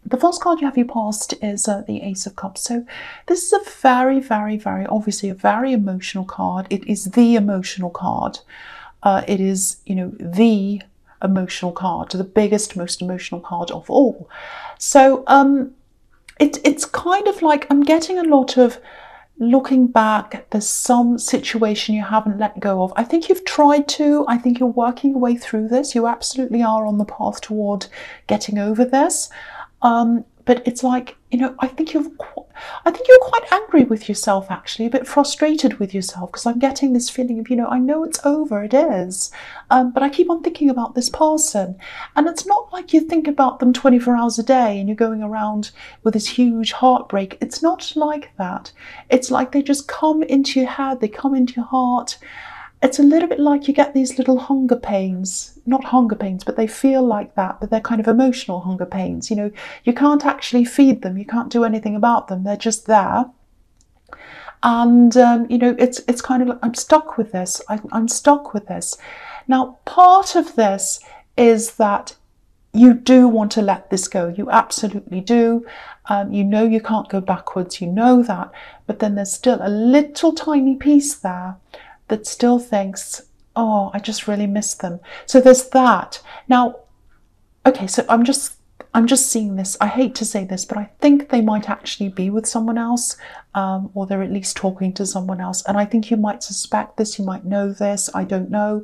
the first card you have your past is the Ace of Cups. So this is a very, very, very, obviously a very emotional card. It is the emotional card. It is, you know, the emotional card, the biggest, most emotional card of all. So it's kind of like I'm getting a lot of looking back. There's some situation you haven't let go of. I think you've tried to. I think you're working your way through this. You absolutely are on the path toward getting over this. But it's like, you know, I think you're quite angry with yourself, actually, a bit frustrated with yourself, because I'm getting this feeling of, you know, I know it's over, it is, but I keep on thinking about this person. And it's not like you think about them 24 hours a day and you're going around with this huge heartbreak. It's not like that. It's like they just come into your head, they come into your heart. It's a little bit like you get these little hunger pains, not hunger pains, but they feel like that, but they're kind of emotional hunger pains. You know, you can't actually feed them, you can't do anything about them, they're just there. And, you know, it's kind of like, I'm stuck with this, I'm stuck with this. Now, part of this is that you do want to let this go, you absolutely do. You know you can't go backwards, you know that, but then there's still a little tiny piece there that still thinks, oh, I just really miss them. So there's that. Now, okay, so I'm just seeing this. I hate to say this, but I think they might actually be with someone else, or they're at least talking to someone else. And I think you might suspect this, you might know this, I don't know.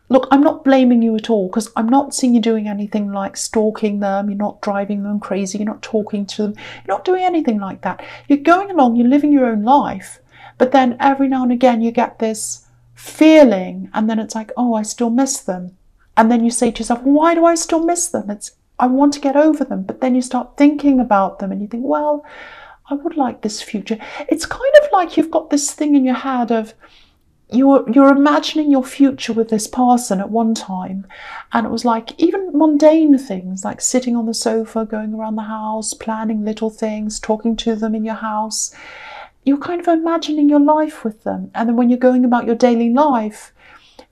Look, I'm not blaming you at all, because I'm not seeing you doing anything like stalking them, you're not driving them crazy, you're not talking to them, you're not doing anything like that. You're going along, you're living your own life. But then every now and again you get this feeling, and then it's like, oh, I still miss them. And then you say to yourself, why do I still miss them? I want to get over them. But then you start thinking about them and you think, well, I would like this future. It's kind of like you've got this thing in your head of you're imagining your future with this person at one time. And it was like even mundane things like sitting on the sofa, going around the house, planning little things, talking to them in your house. You're kind of imagining your life with them. And then when you're going about your daily life,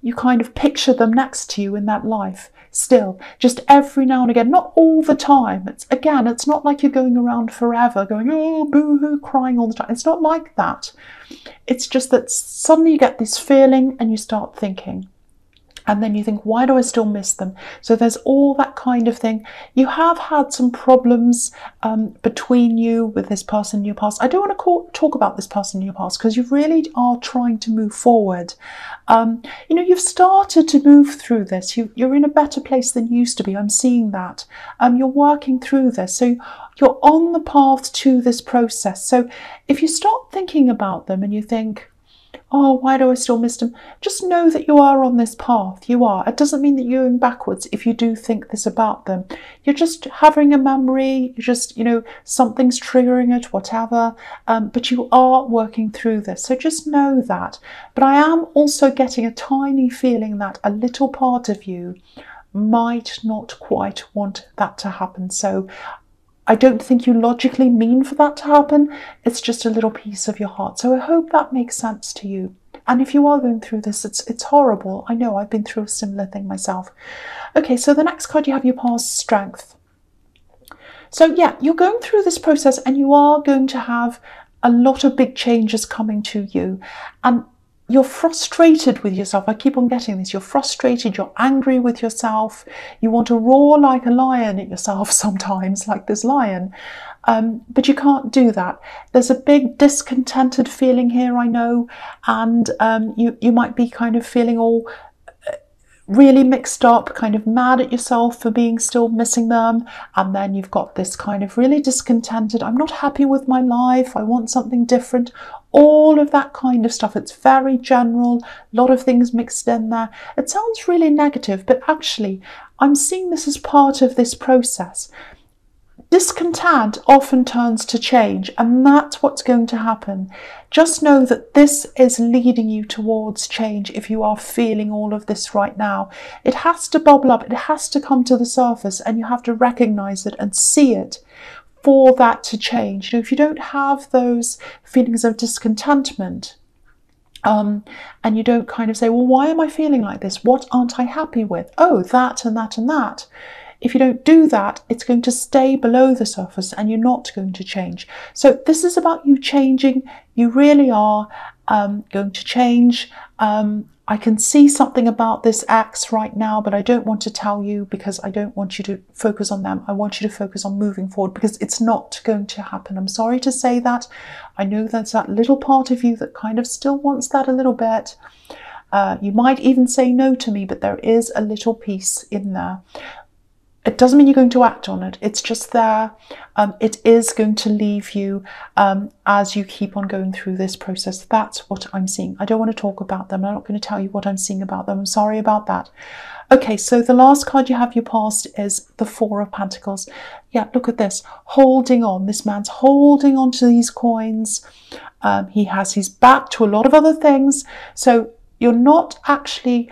you kind of picture them next to you in that life still, just every now and again, not all the time. It's not like you're going around forever going, oh, boo-hoo, crying all the time. It's not like that. It's just that suddenly you get this feeling and you start thinking. And then you think, why do I still miss them? So there's all that kind of thing. You have had some problems between you with this person in your past. I don't want to talk about this person in your past, because you really are trying to move forward. You know, you've started to move through this. You're in a better place than you used to be. I'm seeing that. You're working through this. So you're on the path to this process. So if you start thinking about them and you think, oh, why do I still miss them? Just know that you are on this path. You are. It doesn't mean that you're going backwards if you do think this about them. You're just having a memory. You're just, you know, something's triggering it, whatever. But you are working through this. So just know that. But I am also getting a tiny feeling that a little part of you might not quite want that to happen. So I don't think you logically mean for that to happen. It's just a little piece of your heart. So I hope that makes sense to you. And if you are going through this, it's horrible. I know, I've been through a similar thing myself. Okay, so the next card you have your past strength. So yeah, you're going through this process and you are going to have a lot of big changes coming to you. And you're frustrated with yourself. I keep on getting this. You're frustrated, you're angry with yourself. You want to roar like a lion at yourself sometimes, like this lion. But you can't do that. There's a big discontented feeling here, I know. And you might be kind of feeling all really mixed up, kind of mad at yourself for being still missing them. And then you've got this kind of really discontented, I'm not happy with my life, I want something different. All of that kind of stuff. It's very general, a lot of things mixed in there. It sounds really negative, but actually I'm seeing this as part of this process. Discontent often turns to change, and that's what's going to happen. Just know that this is leading you towards change if you are feeling all of this right now. It has to bubble up, it has to come to the surface, and you have to recognize it and see it for that to change. You know, if you don't have those feelings of discontentment, and you don't kind of say, well, why am I feeling like this? What aren't I happy with? Oh, that and that and that. if you don't do that, it's going to stay below the surface and you're not going to change. So this is about you changing. You really are going to change. I can see something about this ex right now, but I don't want to tell you because I don't want you to focus on them. I want you to focus on moving forward because it's not going to happen. I'm sorry to say that. I know there's that little part of you that kind of still wants that a little bit. You might even say no to me, but there is a little piece in there. It doesn't mean you're going to act on it. It's just there. It is going to leave you as you keep on going through this process. That's what I'm seeing. I don't want to talk about them. I'm not going to tell you what I'm seeing about them. I'm sorry about that. Okay, so the last card you have your past is the Four of Pentacles. Yeah, look at this. Holding on. This man's holding on to these coins. He has his back to a lot of other things. So you're not actually,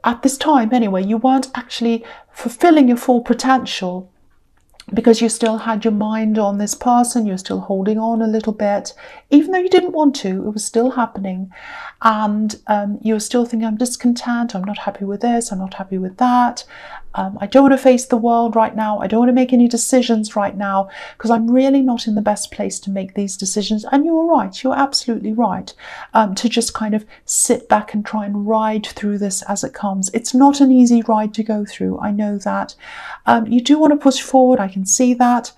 at this time anyway, you weren't actually fulfilling your full potential because you still had your mind on this person. You're still holding on a little bit, even though you didn't want to. It was still happening, and you're still thinking, I'm discontent, I'm not happy with this, I'm not happy with that. I don't want to face the world right now. I don't want to make any decisions right now because I'm really not in the best place to make these decisions. And you're right, you're absolutely right, to just kind of sit back and try and ride through this as it comes. It's not an easy ride to go through. I know that. You do want to push forward. I can see that.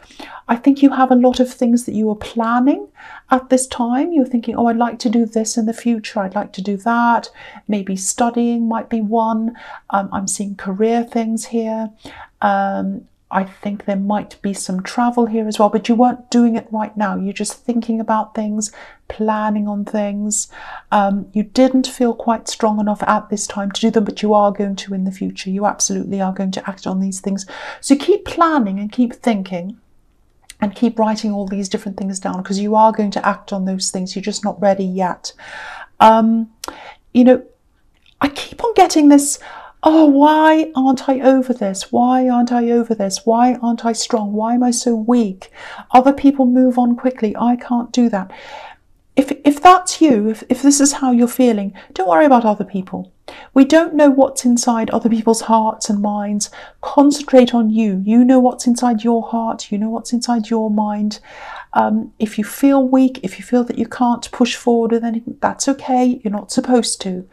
I think you have a lot of things that you are planning at this time. You're thinking, oh, I'd like to do this in the future. I'd like to do that. Maybe studying might be one. I'm seeing career things here. I think there might be some travel here as well, but you weren't doing it right now. You're just thinking about things, planning on things. You didn't feel quite strong enough at this time to do them, but you are going to in the future. You absolutely are going to act on these things. So keep planning and keep thinking. And keep writing all these different things down because you are going to act on those things. You're just not ready yet. You know, I keep on getting this, oh, why aren't I over this? Why aren't I over this? Why aren't I strong? Why am I so weak? Other people move on quickly. I can't do that. If that's you, if this is how you're feeling, don't worry about other people. We don't know what's inside other people's hearts and minds. Concentrate on you. You know what's inside your heart. You know what's inside your mind. If you feel weak, if you feel that you can't push forward with anything, that's okay. You're not supposed to.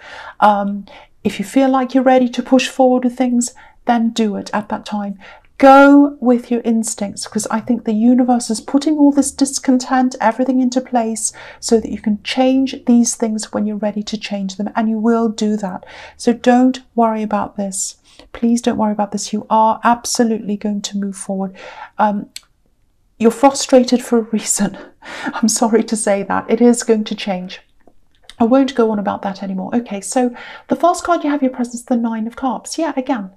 If you feel like you're ready to push forward with things, then do it at that time. Go with your instincts because I think the universe is putting all this discontent, everything into place so that you can change these things when you're ready to change them, and you will do that. So don't worry about this. Please don't worry about this. You are absolutely going to move forward. You're frustrated for a reason. I'm sorry to say that. It is going to change. I won't go on about that anymore. Okay, so the first card you have your presence, the Nine of Cups. Yeah, again,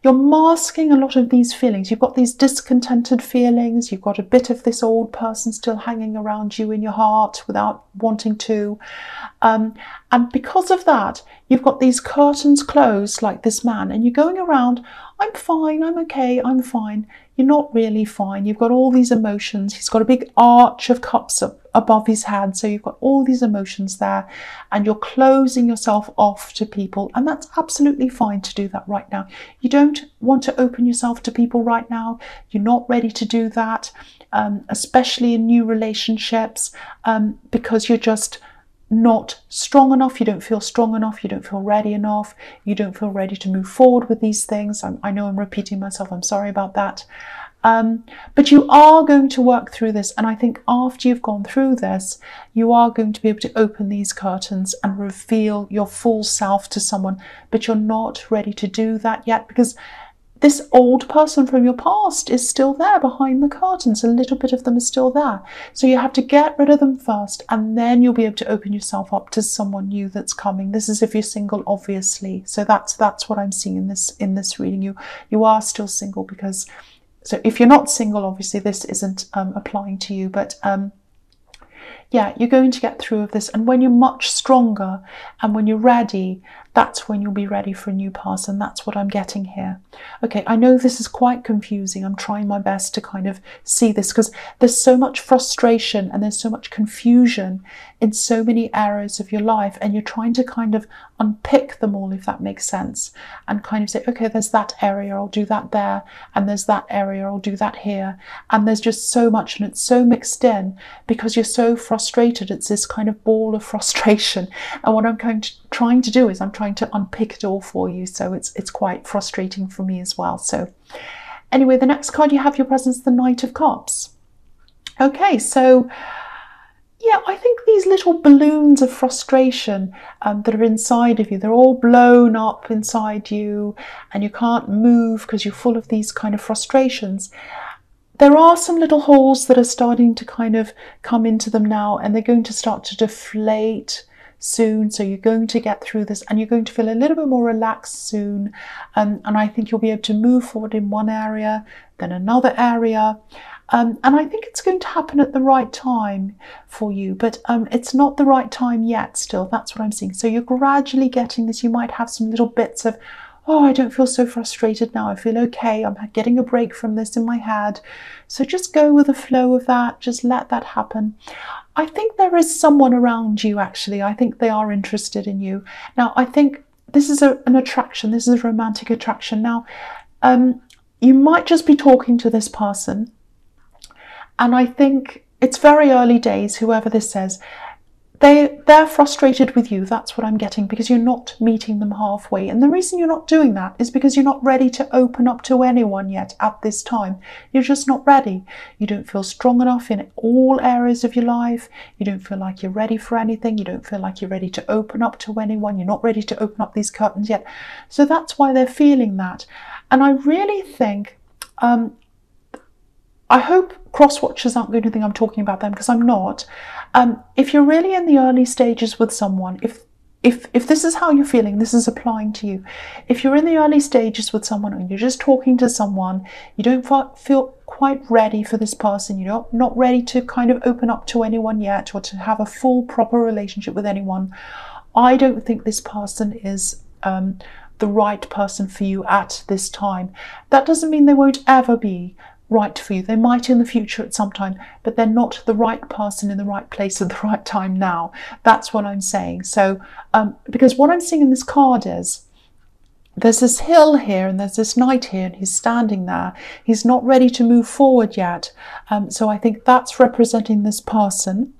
you're masking a lot of these feelings. You've got these discontented feelings. You've got a bit of this old person still hanging around you in your heart without wanting to. And because of that, you've got these curtains closed like this man, and you're going around, I'm fine, I'm okay, I'm fine. You're not really fine. You've got all these emotions. He's got a big arch of cups up above his head. So you've got all these emotions there and you're closing yourself off to people. And that's absolutely fine to do that right now. You don't want to open yourself to people right now. You're not ready to do that, especially in new relationships, because you're just not strong enough. You don't feel strong enough. You don't feel ready enough. You don't feel ready to move forward with these things. I know I'm repeating myself. I'm sorry about that. But you are going to work through this. And I think after you've gone through this, you are going to be able to open these curtains and reveal your full self to someone. But you're not ready to do that yet because this old person from your past is still there behind the curtains. A little bit of them is still there. So you have to get rid of them first, and then you'll be able to open yourself up to someone new that's coming. This is if you're single, obviously. So that's what I'm seeing in this reading. You are still single because, so if you're not single, obviously this isn't applying to you, but yeah, you're going to get through of this. And when you're much stronger and when you're ready, that's when you'll be ready for a new person. That's what I'm getting here. Okay, I know this is quite confusing. I'm trying my best to kind of see this because there's so much frustration and there's so much confusion in so many areas of your life, and you're trying to kind of unpick them all, if that makes sense, and kind of say, okay, there's that area, I'll do that there, and there's that area, I'll do that here. And there's just so much, and it's so mixed in because you're so frustrated. It's this kind of ball of frustration. And what I'm trying to do is I'm trying to unpick it all for you. So it's quite frustrating for me as well. So anyway, the next card you have your presence, the Knight of Cups. Okay, so yeah, I think these little balloons of frustration that are inside of you, they're all blown up inside you and you can't move because you're full of these kind of frustrations. There are some little holes that are starting to kind of come into them now, and they're going to start to deflate soon. So you're going to get through this and you're going to feel a little bit more relaxed soon. And I think you'll be able to move forward in one area, then another area. And I think it's going to happen at the right time for you, but it's not the right time yet still. That's what I'm seeing. So you're gradually getting this. You might have some little bits of, oh, I don't feel so frustrated now. I feel okay. I'm getting a break from this in my head. So just go with the flow of that. Just let that happen. I think there is someone around you, actually. I think they are interested in you. Now, I think this is an attraction. This is a romantic attraction. Now, you might just be talking to this person. And I think it's very early days, whoever this says. They're frustrated with you. That's what I'm getting, because you're not meeting them halfway. And the reason you're not doing that is because you're not ready to open up to anyone yet at this time. You're just not ready. You don't feel strong enough in all areas of your life. You don't feel like you're ready for anything. You don't feel like you're ready to open up to anyone. You're not ready to open up these curtains yet. So that's why they're feeling that. And I really think, I hope cross-watchers aren't going to think I'm talking about them, because I'm not. If you're really in the early stages with someone, if this is how you're feeling, this is applying to you. If you're in the early stages with someone and you're just talking to someone, you don't feel quite ready for this person, you're not ready to kind of open up to anyone yet, or to have a full proper relationship with anyone, I don't think this person is the right person for you at this time. That doesn't mean they won't ever be right for you. They might in the future at some time, but they're not the right person in the right place at the right time now. That's what I'm saying. So because what I'm seeing in this card is there's this hill here and there's this knight here, and he's standing there. He's not ready to move forward yet. So I think that's representing this person,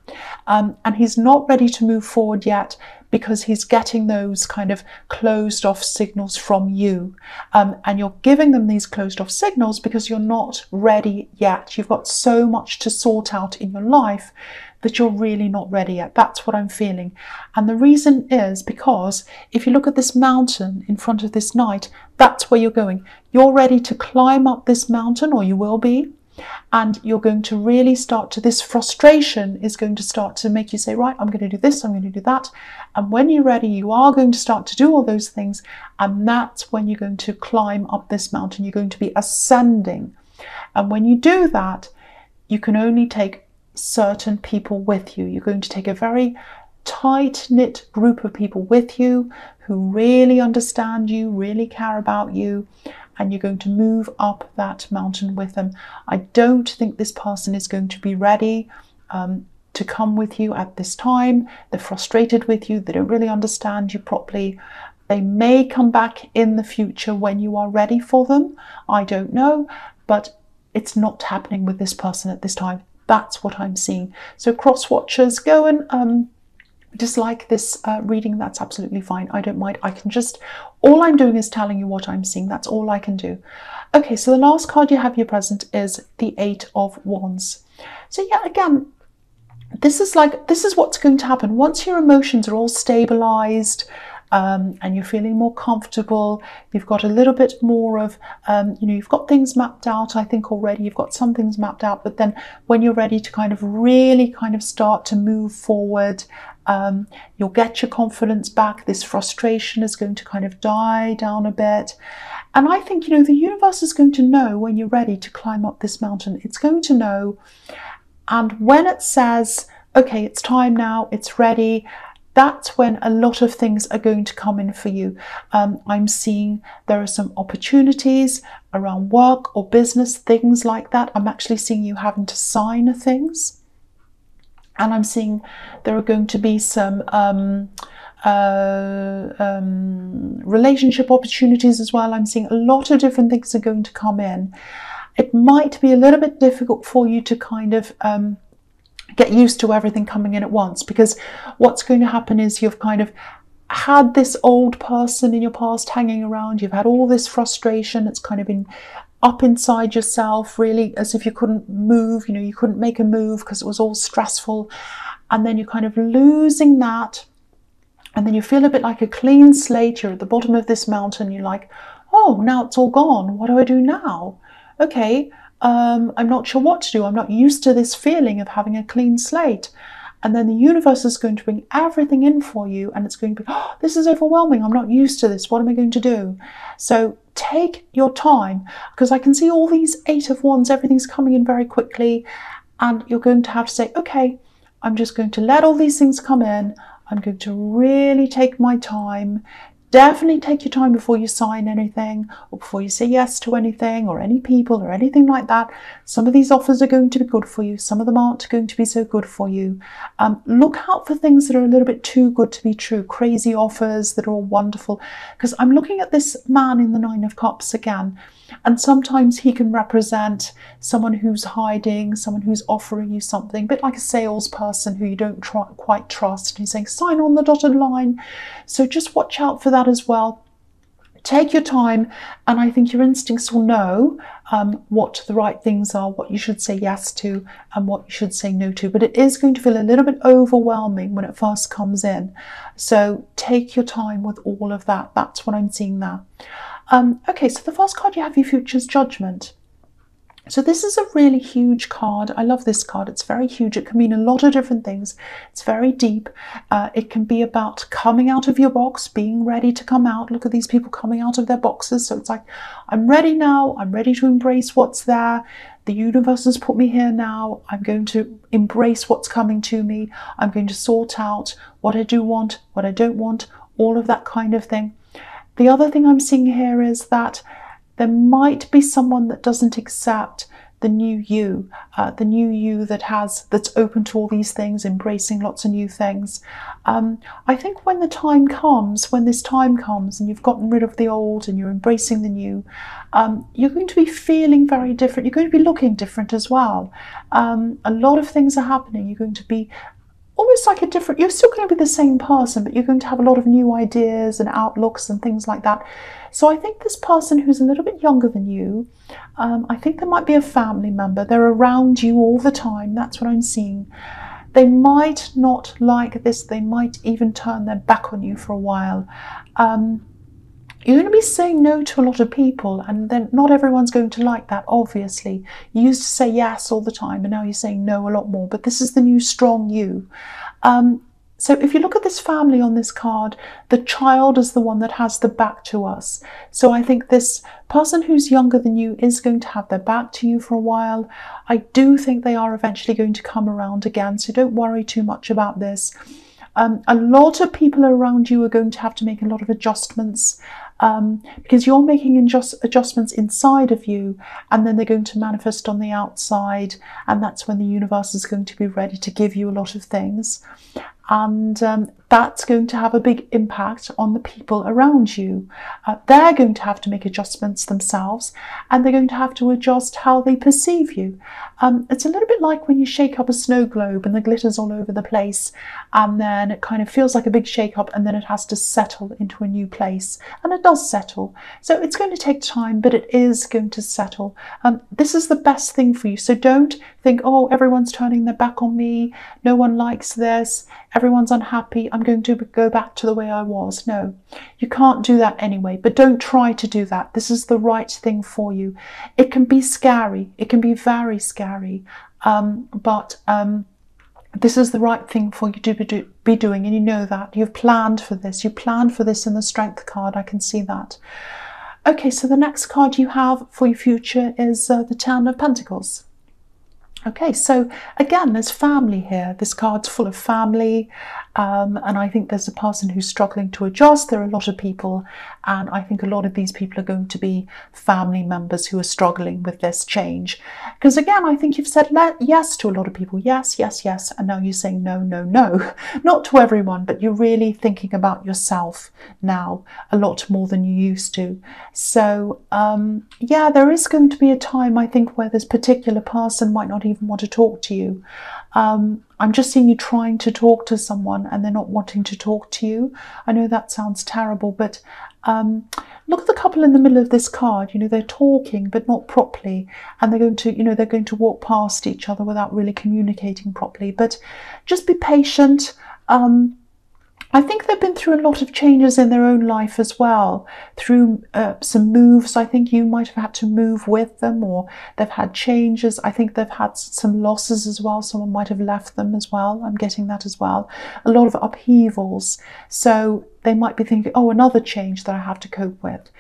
and he's not ready to move forward yet because he's getting those kind of closed off signals from you. And you're giving them these closed off signals because you're not ready yet. You've got so much to sort out in your life that you're really not ready yet. That's what I'm feeling. And the reason is because if you look at this mountain in front of this knight, that's where you're going. You're ready to climb up this mountain, or you will be. And you're going to really start to, this frustration is going to start to make you say, right, I'm going to do this, I'm going to do that. And when you're ready, you are going to start to do all those things. And that's when you're going to climb up this mountain. You're going to be ascending. And when you do that, you can only take certain people with you. You're going to take a very tight-knit group of people with you who really understand you, really care about you, and you're going to move up that mountain with them. I don't think this person is going to be ready to come with you at this time. They're frustrated with you. They don't really understand you properly. They may come back in the future when you are ready for them. I don't know, but it's not happening with this person at this time. That's what I'm seeing. So cross-watchers, go and dislike this reading. That's absolutely fine. I don't mind. I can just, all I'm doing is telling you what I'm seeing. That's all I can do. Okay, so the last card you have your present is the Eight of Wands. So yeah, again, this is what's going to happen once your emotions are all stabilized, and you're feeling more comfortable. You've got a little bit more of, you've got things mapped out, I think already. You've got some things mapped out, but then when you're ready to kind of really kind of start to move forward, you'll get your confidence back. This frustration is going to kind of die down a bit. And I think, the universe is going to know when you're ready to climb up this mountain. It's going to know. And when it says okay, it's time now, it's ready. That's when a lot of things are going to come in for you. I'm seeing there are some opportunities around work or business, things like that. I'm actually seeing you having to sign things. And I'm seeing there are going to be some relationship opportunities as well. I'm seeing a lot of different things are going to come in. It might be a little bit difficult for you to kind of get used to everything coming in at once, because what's going to happen is you've kind of had this old person in your past hanging around. You've had all this frustration. It's kind of been up inside yourself, really, as if you couldn't move. You know, you couldn't make a move because it was all stressful. And then you're kind of losing that. And then you feel a bit like a clean slate. You're at the bottom of this mountain. You're like, oh, now it's all gone. What do I do now? Okay, I'm not sure what to do. I'm not used to this feeling of having a clean slate. And then the universe is going to bring everything in for you, and it's going to be, oh, this is overwhelming. I'm not used to this. What am I going to do? So take your time, because I can see all these 8 of Wands, everything's coming in very quickly, and you're going to have to say, okay, I'm just going to let all these things come in. I'm going to really take my time. Definitely take your time before you sign anything, or before you say yes to anything, or any people, or anything like that. Some of these offers are going to be good for you. Some of them aren't going to be so good for you. Look out for things that are a little bit too good to be true. Crazy offers that are all wonderful. Because I'm looking at this man in the 9 of Cups again. And sometimes he can represent someone who's hiding, someone who's offering you something, a bit like a salesperson who you don't quite trust. He's saying, sign on the dotted line. So just watch out for that as well. Take your time, and I think your instincts will know what the right things are, what you should say yes to and what you should say no to. But it is going to feel a little bit overwhelming when it first comes in. So take your time with all of that. That's what I'm seeing there. Okay, so the first card you have, your Future's Judgment. So this is a really huge card. I love this card. It's very huge. It can mean a lot of different things. It's very deep. It can be about coming out of your box, being ready to come out. Look at these people coming out of their boxes. So it's like, I'm ready now. I'm ready to embrace what's there. The universe has put me here now. I'm going to embrace what's coming to me. I'm going to sort out what I do want, what I don't want, all of that kind of thing. The other thing I'm seeing here is that there might be someone that doesn't accept the new you that's open to all these things, embracing lots of new things. I think when this time comes and you've gotten rid of the old and you're embracing the new, you're going to be feeling very different. You're going to be looking different as well. A lot of things are happening. You're going to be almost like you're still going to be the same person, but you're going to have a lot of new ideas and outlooks and things like that. So I think this person who's a little bit younger than you, I think there might be a family member. They're around you all the time. That's what I'm seeing. They might not like this. They might even turn their back on you for a while. You're going to be saying no to a lot of people, and then not everyone's going to like that, obviously. You used to say yes all the time, and now you're saying no a lot more, but this is the new strong you. So if you look at this family on this card, the child is the one that has the back to us. So I think this person who's younger than you is going to have their back to you for a while. I do think they are eventually going to come around again, so don't worry too much about this. A lot of people around you are going to have to make a lot of adjustments, because you're making adjustments inside of you, and then they're going to manifest on the outside, and that's when the universe is going to be ready to give you a lot of things. And that's going to have a big impact on the people around you. They're going to have to make adjustments themselves, and they're going to have to adjust how they perceive you. It's a little bit like when you shake up a snow globe and the glitter's all over the place, and then it kind of feels like a big shake up, and then it has to settle into a new place, and it does settle. So it's going to take time, but it is going to settle. This is the best thing for you. So don't think, oh, everyone's turning their back on me, no one likes this, everyone's unhappy, I'm going to go back to the way I was. No, you can't do that anyway, but don't try to do that. This is the right thing for you. It can be scary, it can be very scary, but this is the right thing for you to be doing, and you know that. You've planned for this. You planned for this in the Strength card. I can see that. Okay, so the next card you have for your future is the Ten of Pentacles. Okay, so again, there's family here. This card's full of family, and I think there's a person who's struggling to adjust. There are a lot of people, and I think a lot of these people are going to be family members who are struggling with this change. Because again, I think you've said yes to a lot of people. Yes, yes, yes, and now you're saying no, no, no. Not to everyone, but you're really thinking about yourself now a lot more than you used to. So, yeah, there is going to be a time, I think, where this particular person might not even want to talk to you. I'm just seeing you trying to talk to someone and they're not wanting to talk to you. I know that sounds terrible, but look at the couple in the middle of this card. You know, they're talking but not properly, and they're going to, you know, they're going to walk past each other without really communicating properly. But just be patient. I think they've been through a lot of changes in their own life as well, through some moves. I think you might have had to move with them, or they've had changes. I think they've had some losses as well. Someone might have left them as well. I'm getting that as well. A lot of upheavals. So they might be thinking, oh, another change that I have to cope with.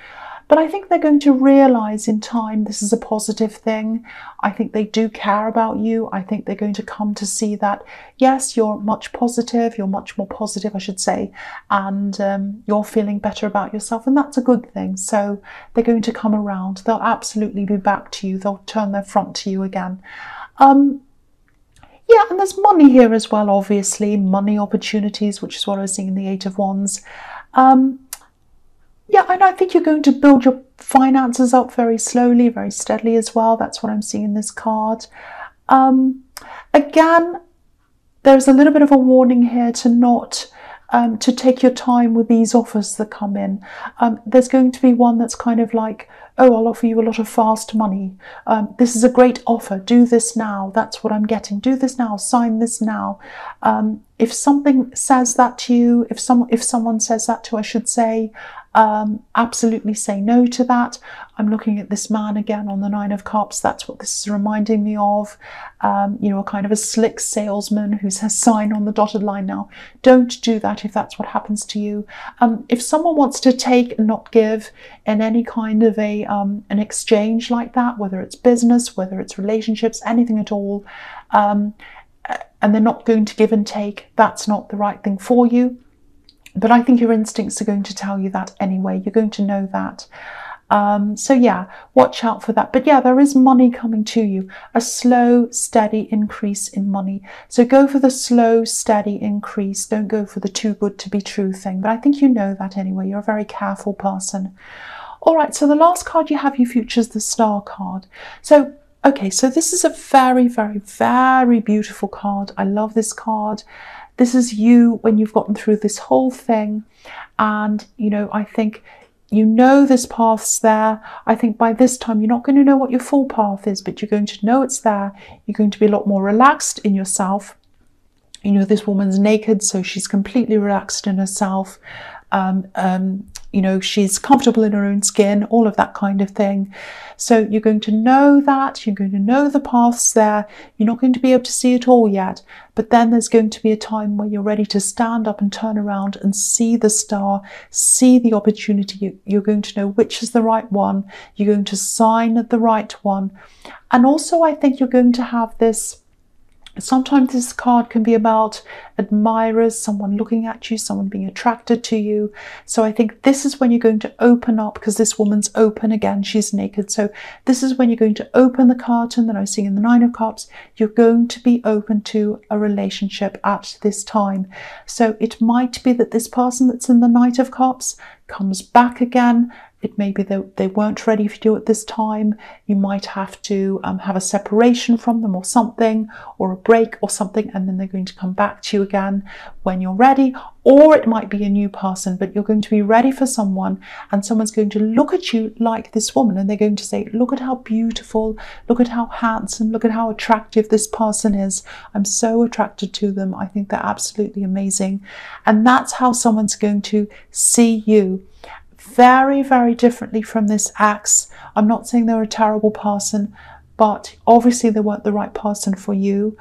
But I think they're going to realise in time this is a positive thing. I think they do care about you. I think they're going to come to see that, yes, you're much more positive, I should say, and you're feeling better about yourself, and that's a good thing. So they're going to come around. They'll absolutely be back to you. They'll turn their front to you again. Yeah, and there's money here as well, obviously. Money opportunities, which is what I was seeing in the Eight of Wands. Yeah, and I think you're going to build your finances up very slowly, very steadily as well. That's what I'm seeing in this card. Again, there's a little bit of a warning here to not to take your time with these offers that come in. There's going to be one that's kind of like, oh, I'll offer you a lot of fast money. This is a great offer. Do this now. That's what I'm getting. Do this now. Sign this now. If something says that to you, if someone says that to, I should say, absolutely say no to that. I'm looking at this man again on the Nine of Cups. That's what this is reminding me of. You know, a kind of a slick salesman who says sign on the dotted line now. Don't do that if that's what happens to you. If someone wants to take and not give in any kind of a an exchange like that, whether it's business, whether it's relationships, anything at all, and they're not going to give and take, that's not the right thing for you. But I think your instincts are going to tell you that anyway. You're going to know that. So yeah, watch out for that. But yeah, there is money coming to you, a slow, steady increase in money. So go for the slow, steady increase. Don't go for the too good to be true thing. But I think you know that anyway. You're a very careful person. All right, so the last card you have, you features the Star card. So, okay, so this is a very, very, very beautiful card. I love this card. This is you when you've gotten through this whole thing. And, you know, I think you know this path's there. I think by this time you're not going to know what your full path is, but you're going to know it's there. You're going to be a lot more relaxed in yourself. You know, this woman's naked, so she's completely relaxed in herself. You know, she's comfortable in her own skin, all of that kind of thing. So you're going to know that, you're going to know the paths there. You're not going to be able to see it all yet, but then there's going to be a time where you're ready to stand up and turn around and see the star, see the opportunity. You're going to know which is the right one. You're going to sign the right one. And also I think you're going to have this, sometimes this card can be about admirers, someone looking at you, someone being attracted to you. So I think this is when you're going to open up, because this woman's open again, she's naked. So this is when you're going to open the curtain that I see in the Nine of Cups. You're going to be open to a relationship at this time. So it might be that this person that's in the Knight of Cups comes back again. It may be that they weren't ready for you at this time. You might have to have a separation from them or something, or a break or something, and then they're going to come back to you again when you're ready. Or it might be a new person, but you're going to be ready for someone, and someone's going to look at you like this woman, and they're going to say, look at how beautiful, look at how handsome, look at how attractive this person is. I'm so attracted to them. I think they're absolutely amazing. And that's how someone's going to see you. Very, very differently from this ex. I'm not saying they're a terrible person, but obviously they weren't the right person for you.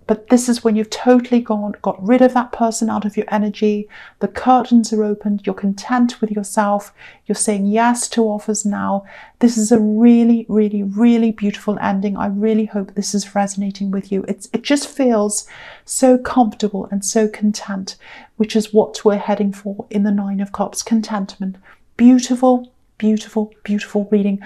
But this is when you've totally got rid of that person out of your energy. The curtains are opened. You're content with yourself. You're saying yes to offers now. This is a really, really, really beautiful ending. I really hope this is resonating with you. It just feels so comfortable and so content, which is what we're heading for in the Nine of Cups. Contentment. Beautiful, beautiful, beautiful reading.